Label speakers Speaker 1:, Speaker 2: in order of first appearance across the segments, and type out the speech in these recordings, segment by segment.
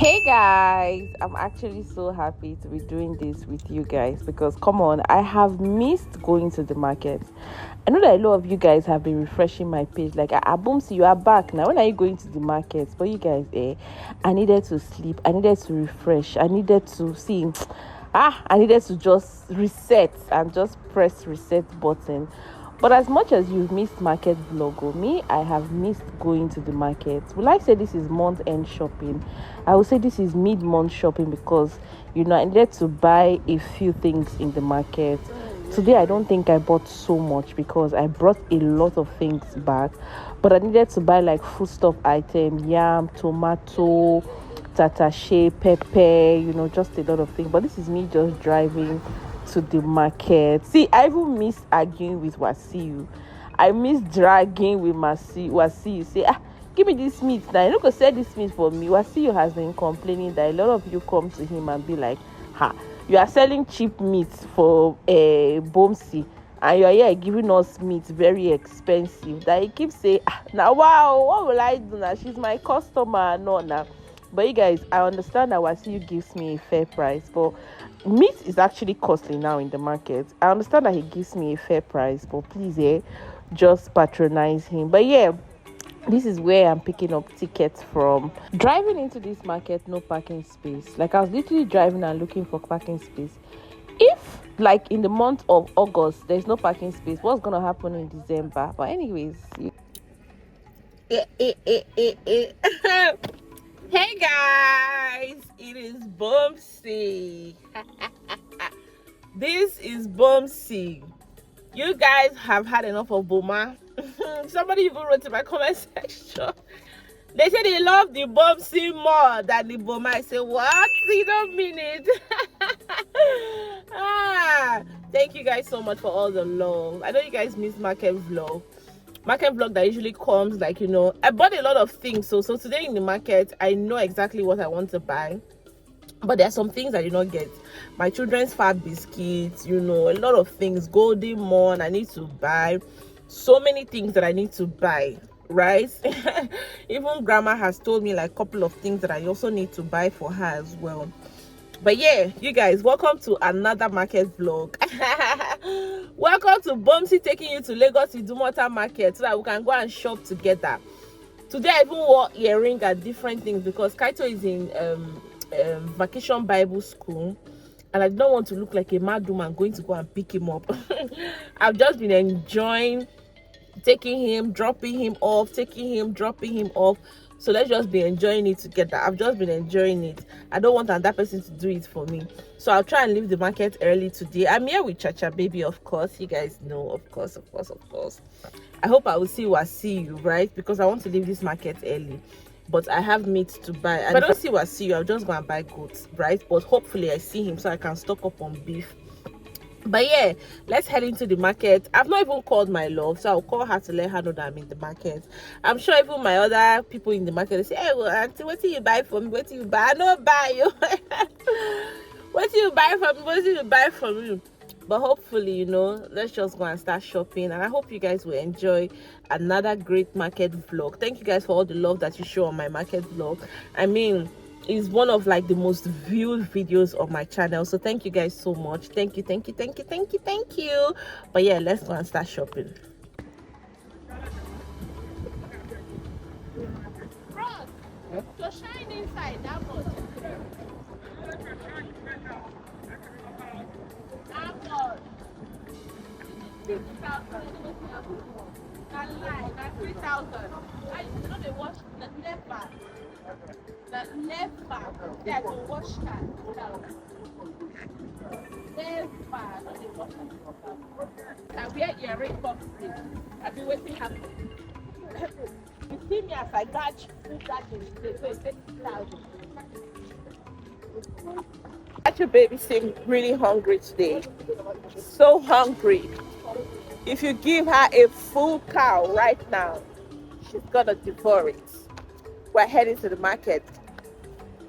Speaker 1: Hey guys, I'm actually so happy to be doing this with you guys because come on, I have missed going to the market. I know that a lot of you guys have been refreshing my page like, Boomsy, you are back now. When are you going to the market? But you guys, I needed to sleep, I needed to refresh, I needed to see. I needed to just reset and just press reset button. But as much as you've missed market vlog, me, I have missed going to the market. Will I say this is month end shopping? I would say this is mid month shopping because I needed to buy a few things in the market. Today I don't think I bought so much because I brought a lot of things back. But I needed to buy like foodstuff item, yam, tomato, tatashe, pepper, just a lot of things. But this is me just driving to the market. See, I even miss arguing with Wasiu. I miss dragging with Wasiu. Say, give me this meat now. You know, go sell this meat for me. Wasiu has been complaining that a lot of you come to him and be like, you are selling cheap meat for Bomsi, and you are here giving us meat very expensive. That he keeps saying, now wow, what will I do now? She's my customer, no now. But you guys, I understand that Wasiu gives me a fair price, but meat is actually costly now in the market. I understand that he gives me a fair price, but please, just patronize him. But yeah, this is where I'm picking up tickets from. Driving into this market, no parking space. Like, I was literally driving and looking for parking space. If, like, in the month of August, there's no parking space, what's gonna happen in December? But anyways, hey guys, it is Bumsy. This is Bumsy. You guys have had enough of Boma. Somebody even wrote in my comment section. They said they love the Bumsy more than the Boma. I said, what? You don't mean it. Thank you guys so much for all the love. I know you guys miss market vlog that usually comes like, I bought a lot of things. So today in the market, I know exactly what I want to buy. But there are some things I did not get. My children's fat biscuits, a lot of things. Golden Morn, I need to buy. So many things that I need to buy, right? Even grandma has told me like a couple of things that I also need to buy for her as well. But yeah, you guys, welcome to another market vlog. Welcome to Bumsy taking you to Lagos Idumota Market so that we can go and shop together. Today I even wore earring and different things because Kaito is in vacation Bible school, and I don't want to look like a mad woman going to go and pick him up. I've just been enjoying taking him, dropping him off, taking him, dropping him off. So let's just be enjoying it together. I've just been enjoying it. I don't want another person to do it for me. So I'll try and leave the market early today. I'm here with Chacha Baby, of course. You guys know, of course. I hope I will see you, right? Because I want to leave this market early. But I have meat to buy. And if I don't see you, I'll just go and buy goats, right? But hopefully I see him so I can stock up on beef. But yeah, let's head into the market. I've not even called my love, so I'll call her to let her know that I'm in the market. I'm sure even my other people in the market, they say, hey, well, auntie, what do you buy for me? What do you buy? I don't buy you. What do you buy from me? What do you buy from you? But hopefully, let's just go and start shopping. And I hope you guys will enjoy another great market vlog. Thank you guys for all the love that you show on my market vlog. I mean, it's one of like the most viewed videos on my channel. So thank you guys so much. Thank you. But yeah, let's go and start shopping. So shine inside that much. That's 3,000. I know they wash the left back. The left back. They have to wash that. Left back. No, they wash that. I wear earring box. I've been waiting happen. You see me as I catch food that is 30,000. Your baby seems really hungry today. So hungry. If you give her a full cow right now, she's gonna devour it. We're heading to the market.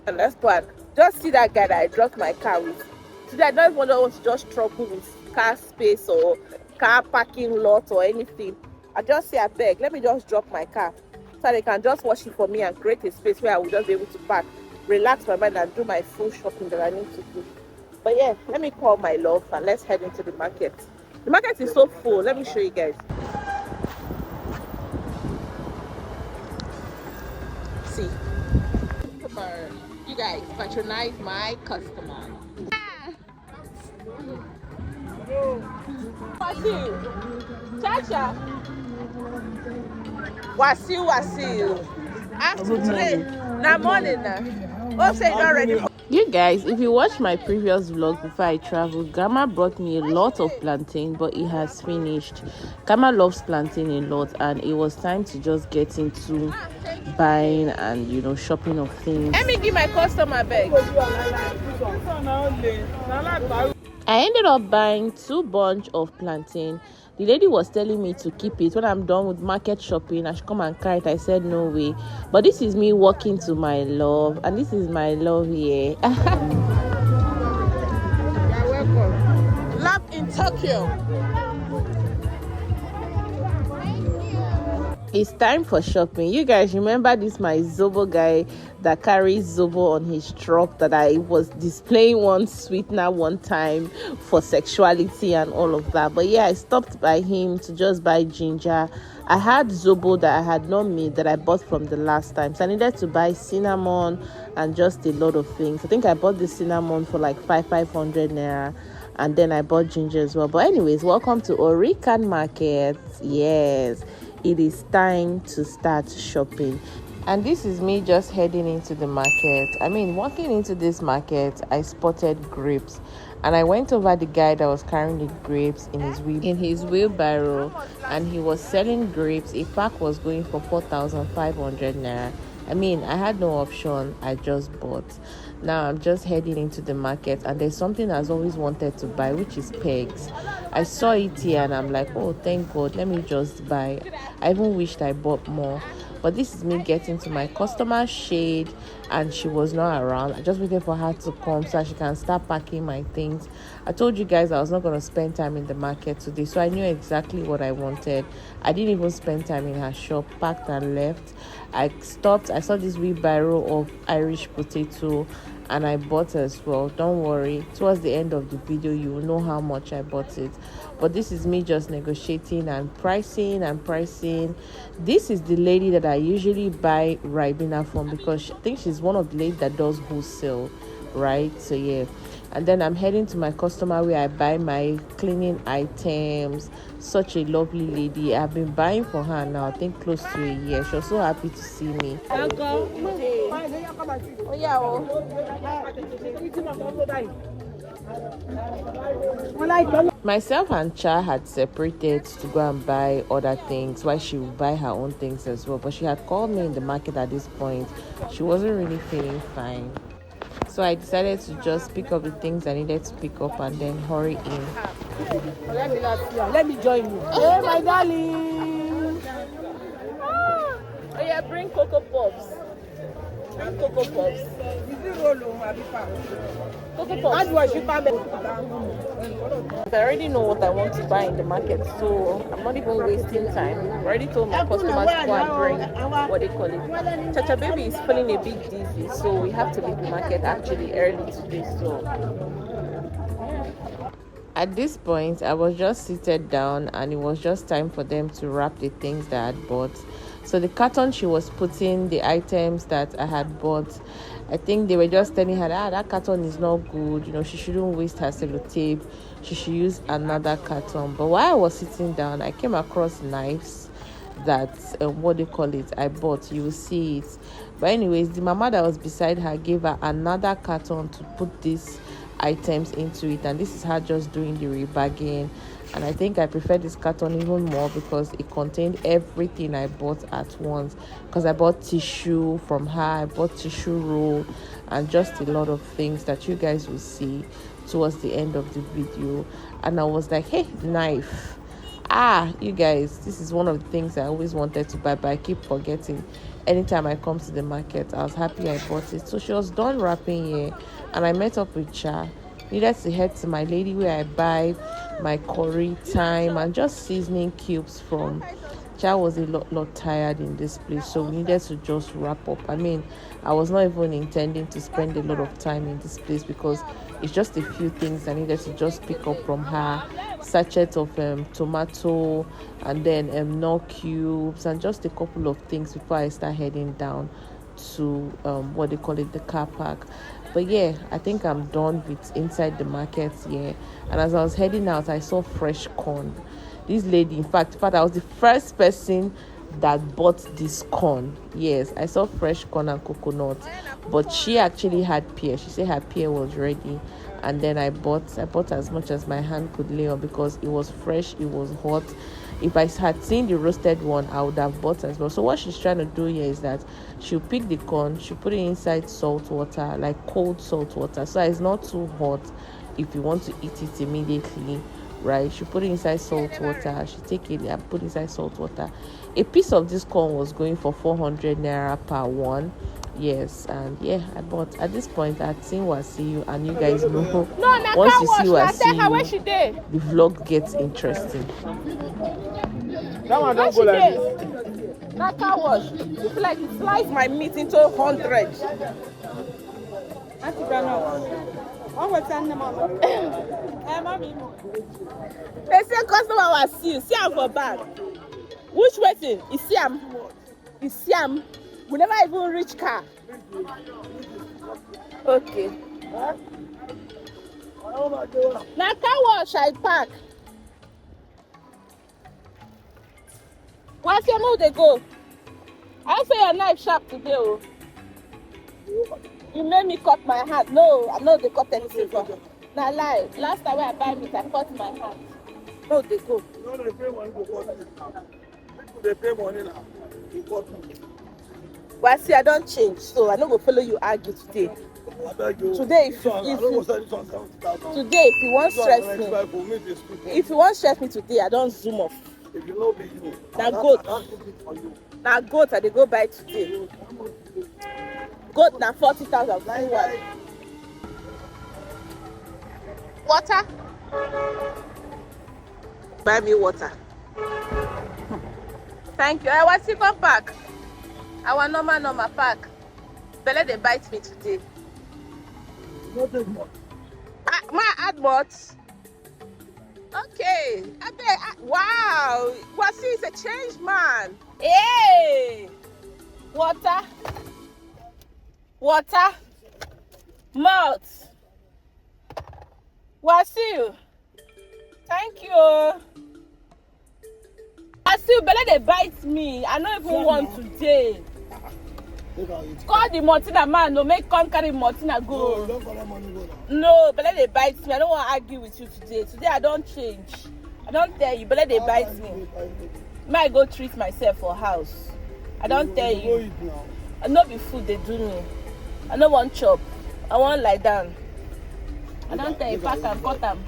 Speaker 1: And let's go and just see that guy that I dropped my car with. Today I don't even want to just trouble with car space or car parking lot or anything. I just say, I beg, let me just drop my car so they can just wash it for me and create a space where I will just be able to park. relax my mind and do my full shopping that I need to do. But yeah, let me call my love and let's head into the market. The market is so full. Let me show you guys. See, you guys patronize my customer. Chacha. Wasiu. After today, now morning now. Hope say not ready. You guys, if you watch my previous vlog before I traveled, Grandma brought me a lot of plantain, but it has finished. Grandma loves plantain a lot, and it was time to just get into buying and shopping of things. Let me give my customer back. I ended up buying 2 bunch of plantain. The lady was telling me to keep it. When I'm done with market shopping, I should come and carry it. I said no way. But this is me walking to my love, and this is my love here. You're welcome. Love in Tokyo. It's time for shopping. You guys remember this my Zobo guy that carries Zobo on his truck that I was displaying one sweetener one time for sexuality and all of that. But yeah, I stopped by him to just buy ginger. I had Zobo that I had not made that I bought from the last time. So I needed to buy cinnamon and just a lot of things. I think I bought the cinnamon for like 500 naira. And then I bought ginger as well. But anyways, welcome to Orican Market. Yes. It is time to start shopping. And this is me just heading into the market. I mean, walking into this market, I spotted grapes. And I went over the guy that was carrying the grapes in his wheelbarrow. And he was selling grapes. A pack was going for 4,500 naira. I mean, I had no option. I just bought. Now I'm just heading into the market, and there's something I've always wanted to buy, which is pegs. I saw it here and I'm like, oh, thank God, let me just buy. I even wished I bought more. But this is me getting to my customer's shade, and she was not around. I just waited for her to come so she can start packing my things. I told you guys I was not going to spend time in the market today, so I knew exactly what I wanted. I didn't even spend time in her shop, packed and left. I stopped. I saw this wheelbarrow of Irish potato, and I bought as well. Don't worry, towards the end of the video you will know how much I bought it. But this is me just negotiating and pricing. This is the lady that I usually buy Ribena from, because I think she's one of the ladies that does wholesale, right? So yeah. And then I'm heading to my customer where I buy my cleaning items. Such a lovely lady. I've been buying for her now, I think close to a year. She was so happy to see me. Myself and Cha had separated to go and buy other things while she would buy her own things as well. But she had called me in the market at this point. She wasn't really feeling fine. So I decided to just pick up the things I needed to pick up and then hurry in.
Speaker 2: Let me join you. Hey, my darling.
Speaker 1: Oh yeah, bring Cocoa Pops. Bring Cocoa Pops. Cocoa Pops. I already know what I want to buy in the market, so I'm not even wasting time. I already told my customers to go and bring what they call it. Chacha baby is feeling a bit dizzy, so we have to leave the market actually early today. So at this point, I was just seated down, and it was just time for them to wrap the things that I had bought. So the carton she was putting the items that I had bought, I think they were just telling her that carton is not good. She shouldn't waste her sellotape. She should use another carton. But while I was sitting down, I came across knives that I bought. You will see it. But anyways, the mama that was beside her gave her another carton to put these items into it, and this is her just doing the rebagging. And I think I prefer this carton even more because it contained everything I bought at once. Because I bought tissue from her, I bought tissue roll, and just a lot of things that you guys will see towards the end of the video. And I was like, hey, knife. You guys, this is one of the things I always wanted to buy, but I keep forgetting. Anytime I come to the market, I was happy I bought it. So she was done wrapping here, and I met up with Cha. Needed to head to my lady where I buy my curry, thyme, and just seasoning cubes from. child was a lot tired in this place, so we needed to just wrap up. I mean, I was not even intending to spend a lot of time in this place because it's just a few things I needed to just pick up from her. Sachet of tomato, and then nor cubes, and just a couple of things before I start heading down to what they call it, the car park. But yeah, I think I'm done with inside the market here. And as I was heading out, I saw fresh corn. This lady, in fact, I was the first person that bought this corn. Yes, I saw fresh corn and coconut, but she actually had pear. She said her pear was ready, and then I bought as much as my hand could lay on because it was fresh, it was hot. If I had seen the roasted one, I would have bought as well. So what she's trying to do here is that she'll pick the corn, she'll put it inside salt water, like cold salt water, so it's not too hot if you want to eat it immediately, right? She put it inside salt water, she take it and put it inside salt water. A piece of this corn was going for 400 naira per one. Yes, and yeah, I bought. At this point, I'd seen Wasiu, and you guys know once you see Wasiu, the vlog gets interesting.
Speaker 2: That one don't go like this.
Speaker 1: That car wash, it's like it slice my meat into 100.
Speaker 2: Auntie Ghana. One was sending mama. Mommy.
Speaker 1: They say customer Wasiu, see am for bag. Which waiting? You see am? You see am? We never even reach car. Okay. Now car wash I pack. What's your move they go? I say your knife sharp today. Oh. You made me cut my hand. No, I know they cut anything for. Now lie. Last time when I buy meat, I cut my hand. No, they go.
Speaker 2: No, they pay money to cut it. They pay money now. You cut me.
Speaker 1: Well, see, I don't change, so I don't go follow you argue today. Today, if you want stress me, if you want stress me today, I don't zoom off.
Speaker 2: If you know be you,
Speaker 1: now goat, I dey go buy today. Goat na 40,000. Water. Buy me water. Thank you. I want to come back. I want normal pack. Belle they bite me today. My add what? Okay. Wow. Wasi is a changed man. Hey. Water. Mouth. Wasi. Thank you. Wasi, Belle they bite me. I don't even want today. Call the Martina man, no make come carry Martina go. No, Belle they bite me. I don't want to argue with you today. Today I don't change. I don't tell you, Belle they bite me. May I go treat myself for house? I don't tell you. I know be food they do me. I don't want chop. I want lie down. I don't tell you, pack and cut them.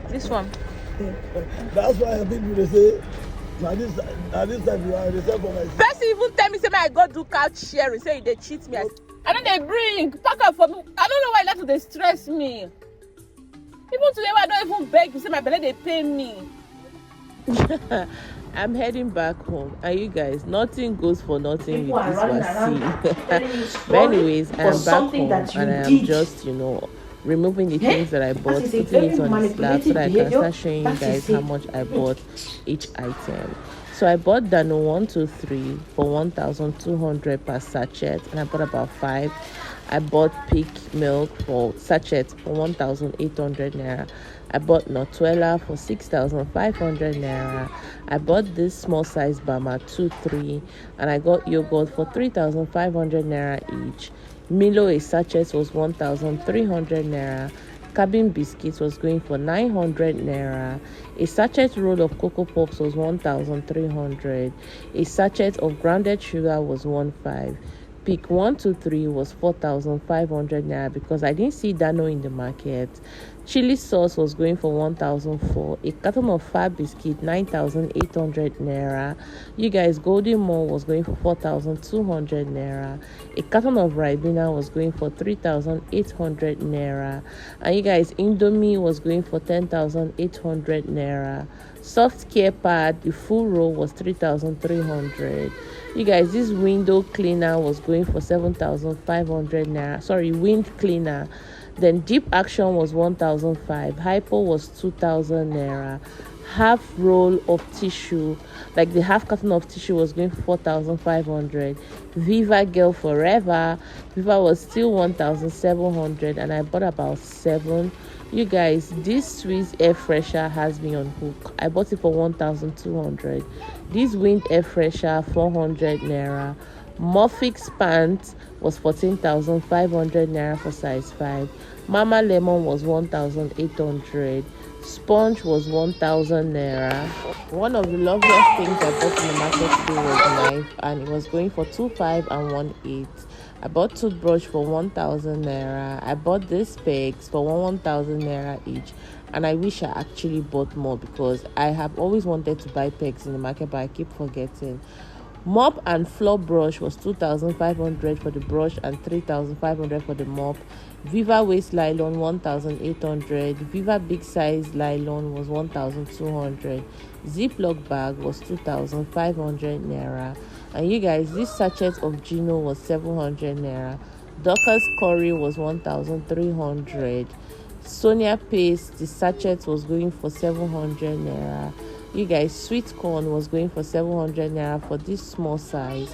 Speaker 1: This one.
Speaker 2: That's why I think they say. Now this time you are reserved for myself.
Speaker 1: Person even tell me say I go do couch sharing, say they cheat me. I know they bring pack up for me. I don't know why that they stress me. Even today I don't even beg you say my belly they pay me. I'm heading back home, and you guys, nothing goes for nothing with this Wasi. But anyways, I'm back home and I am just removing the things that I bought, putting it on the slab so that I can start showing you guys how much I bought each item. So I bought Dano 123 for 1,200 per sachet, and I bought about 5. I bought Peak milk for sachet for 1,800 naira. I bought Nutella for 6,500 naira. I bought this small size Bama 2-3, and I got yogurt for 3,500 naira each. Milo a sachet was 1,300 naira. Cabin biscuits was going for 900 naira. A sachet roll of Cocoa Pops was 1,300. A sachet of grounded sugar was 1,500. Pick 123 was 4,500 naira because I didn't see Dano in the market. Chili sauce was going for 1,004. A carton of Fab biscuit 9,800 naira. You guys, Golden Mall was going for 4,200 naira. A carton of Ribena was going for 3,800 naira. And you guys, Indomie was going for 10,800 naira. Soft care pad, the full roll was 3,300. You guys, this window cleaner was going for 7,500 naira. Sorry, wind cleaner. Then deep action was 1,005. Hypo was 2,000 naira. Half roll of tissue, like the half carton of tissue, was going for 4,500. Viva Girl Forever, Viva was still 1,700, and I bought about 7. You guys, this Swiss air fresher has me on hook. I bought it for 1,200. This wind air fresher 400 naira. Morphix pants was 14,500 naira for size 5. Mama Lemon was 1,800. Sponge was 1,000 naira. One of the loveliest things I bought in the market today was a knife, and it was going for 2,500 and 1,800. I bought toothbrush for 1,000 naira. I bought these pegs for 1,000 naira each, and I wish I actually bought more because I have always wanted to buy pegs in the market, but I keep forgetting. Mop and floor brush was 2,500 for the brush and 3,500 for the mop. Viva waist nylon 1,800. Viva big size nylon was 1,200. Ziploc bag was 2,500 naira. And you guys, this sachet of Gino was 700 naira. Dockers curry was 1,300. Sonia paste, the sachet was going for 700 naira. You guys, sweet corn was going for 700 naira for this small size.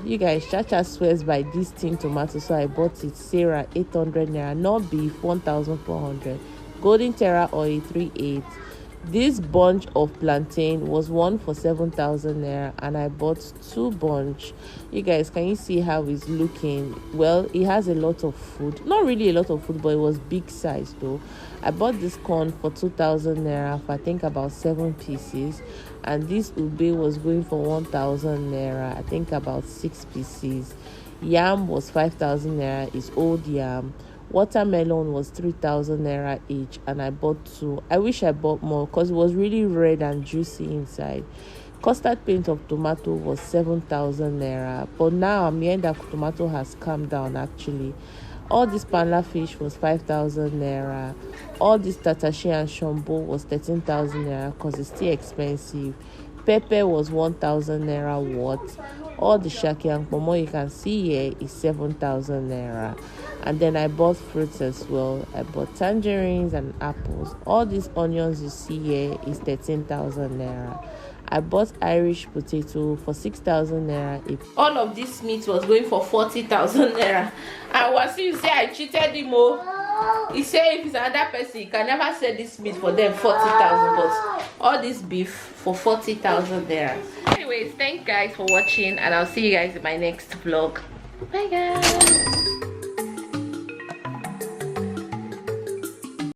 Speaker 1: You guys, Chacha swears by this tin tomato, so I bought it. Sarah 800 naira. Not beef 1,400. Golden Terra oil 3,800. This bunch of plantain was one for 7,000 naira, and I bought 2 bunch. You guys, can you see how it's looking? Well, it has a lot of food. Not really a lot of food, but it was big size though. I bought this corn for 2,000 naira for I think about 7 pieces, and this ube was going for 1,000 naira, I think about 6 pieces. Yam was 5,000 naira, it's old yam. Watermelon was 3,000 naira each, and I bought 2. I wish I bought more because it was really red and juicy inside. Custard paint of tomato was 7,000 naira, but now I'm hearing that tomato has calmed down actually. All this panla fish was 5,000 naira. All this tatashi and shombo was 13,000 naira because it's still expensive. Pepper was 1,000 naira worth. All the shaki and pomo you can see here is 7,000 naira. And then I bought fruits as well. I bought tangerines and apples. All these onions you see here is 13,000 naira. I bought Irish potato for 6,000 naira. All of this meat was going for 40,000 naira. And once you say I cheated him, he said if it's another person, he can never sell this meat for them 40,000. But all this beef for 40,000 naira. Anyways, thank you guys for watching, and I'll see you guys in my next vlog. Bye guys.